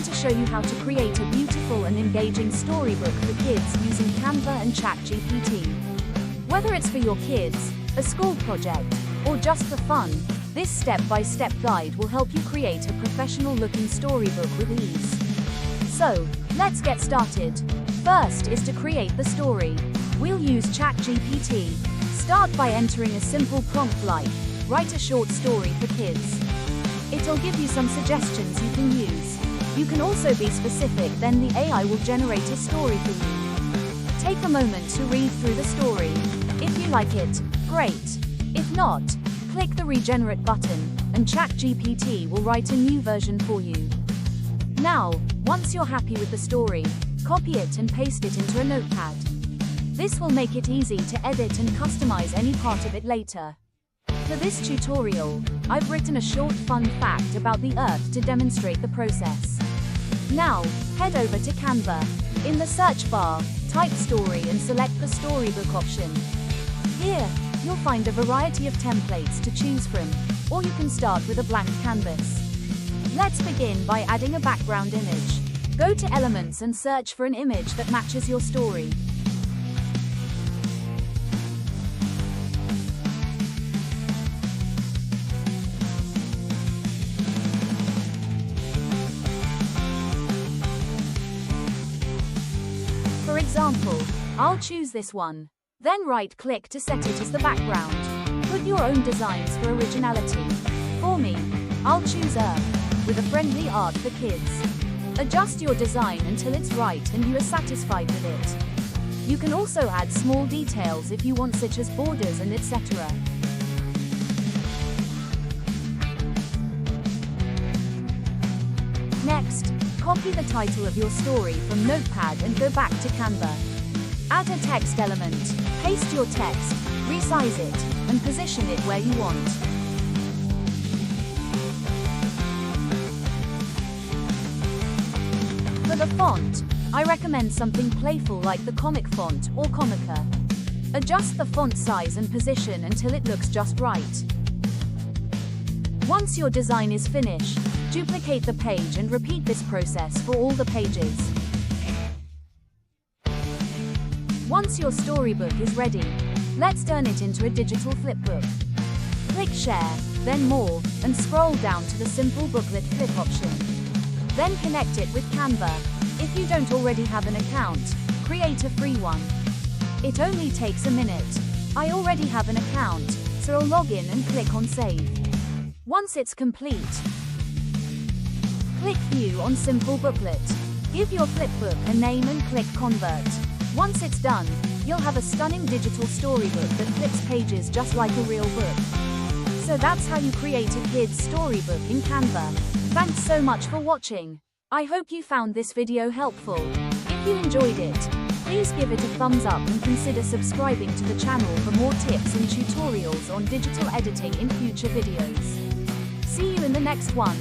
to show you how to create a beautiful and engaging storybook for kids using Canva and ChatGPT. Whether it's for your kids, a school project, or just for fun, this step-by-step guide will help you create a professional-looking storybook with ease. So, let's get started. First is to create the story. We'll use ChatGPT. Start by entering a simple prompt like, "Write a short story for kids." It'll give you some suggestions you can use. You can also be specific, then the AI will generate a story for you. Take a moment to read through the story. If you like it, great. If not, click the Regenerate button, and ChatGPT will write a new version for you. Now, once you're happy with the story, copy it and paste it into a notepad. This will make it easy to edit and customize any part of it later. For this tutorial, I've written a short fun fact about the Earth to demonstrate the process. Now, head over to Canva. In the search bar, type story and select the storybook option. Here, you'll find a variety of templates to choose from, or you can start with a blank canvas. Let's begin by adding a background image. Go to Elements and search for an image that matches your story. For example, I'll choose this one. Then right-click to set it as the background. Put your own designs for originality. For me, I'll choose Earth, with a friendly art for kids. Adjust your design until it's right and you are satisfied with it. You can also add small details if you want, such as borders and etc. Next, copy the title of your story from Notepad and go back to Canva. Add a text element, paste your text, resize it, and position it where you want. For the font, I recommend something playful like the comic font or Comica. Adjust the font size and position until it looks just right. Once your design is finished, duplicate the page and repeat this process for all the pages. Once your storybook is ready, let's turn it into a digital flipbook. Click Share, then More, and scroll down to the simple Booklet flip option. Then connect it with Canva. If you don't already have an account, create a free one. It only takes a minute. I already have an account, so I'll log in and click on Save. Once it's complete, click View on Simple Booklet. Give your flipbook a name and click Convert. Once it's done, you'll have a stunning digital storybook that flips pages just like a real book. So that's how you create a kid's storybook in Canva. Thanks so much for watching. I hope you found this video helpful. If you enjoyed it, please give it a thumbs up and consider subscribing to the channel for more tips and tutorials on digital editing in future videos. See you in the next one.